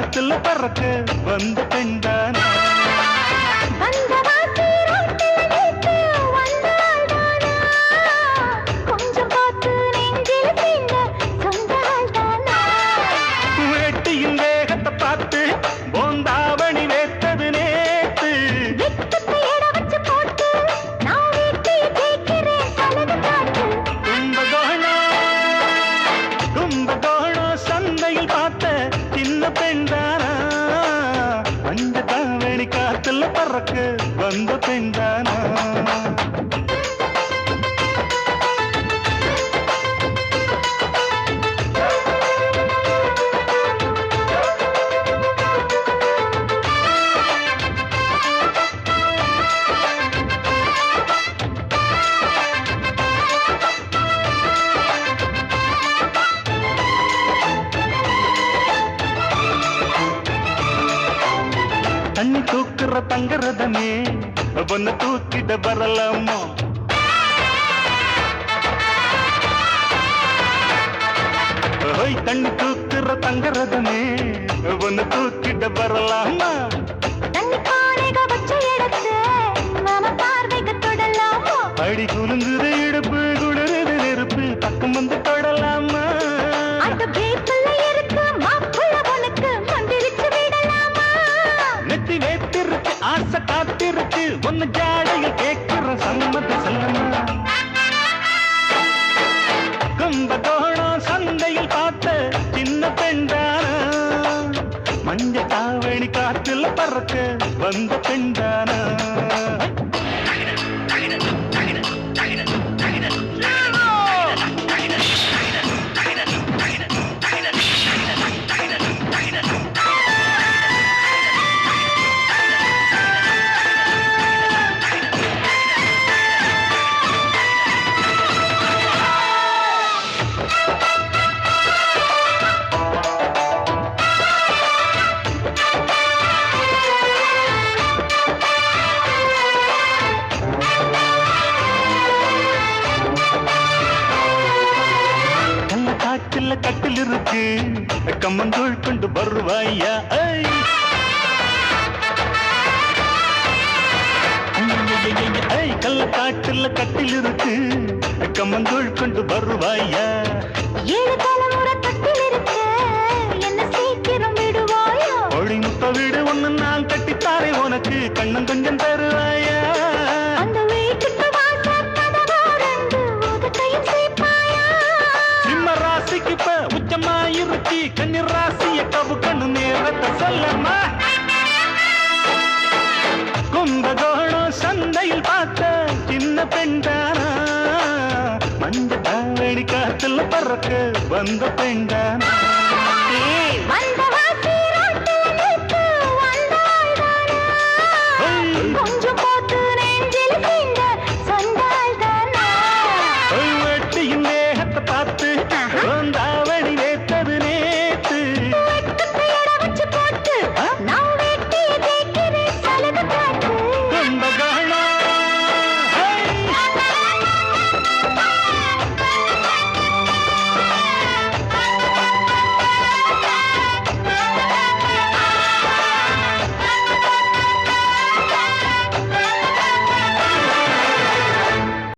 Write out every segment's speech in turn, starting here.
காத்துல பறக்க வந்த பெண்தானா வேட்டியின் வேகத்தை பார்த்து போந்தாவணி வேத்தது நேத்து கும்பகோணம் சந்தையில் பார்த்த சின்ன பெண்தானா மஞ்ச தாவணி காத்துல பறக்க வந்த பெண்தானா தண்ணி தூக்குற தங்கரதமே பொண்ண தூக்கிட வரலாமா தண்ணி தூக்குற தங்கரதமே பொண்ண தூக்கிட வரலாமா அடி குலுங்குது இடுப்பு குளிருது நெருப்பு பக்கம் வந்து தொடலாமா நெத்தி வேத்திருக்கு ஆசை காத்திருக்கு ஒன்னு ஜாடையில் கேட்கிற சம்மத செல்லமா கும்பகோணம் சந்தையில் பார்த்த சின்ன பெண்தானா மஞ்ச தாவணி காத்துல பறக்க வந்த பெண்தானா கட்டில் இருக்கு கம்மந்தோள் கொண்டு வருவாயா கல்ல காட்டுல கட்டில் இருக்கு கம்மந்தோள் கொண்டு வருவாயா ஒளி முத்த வீடு ஒண்ணு நான் கட்டித்தாரே உனக்கு கண்ணம் கொஞ்சம் தருவாயா ராசிக்கு உச்சமாயிருச்சி கன்னி ராசிய கவு கண்ணு நேரத்தை சொல்லமா கும்பகோணம் சந்தையில் பார்த்த சின்ன பெண்தானா மஞ்ச தாவணி காத்துல பறக்க வந்த பெண்தானா வெட்டியின் வேகத்தை பார்த்து தாவணி வேத்தது நேத்து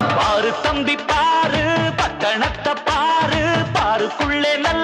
பாரு தம்பி பாரு பட்டணத்தை பாரு பாருக்குள்ளே நல்ல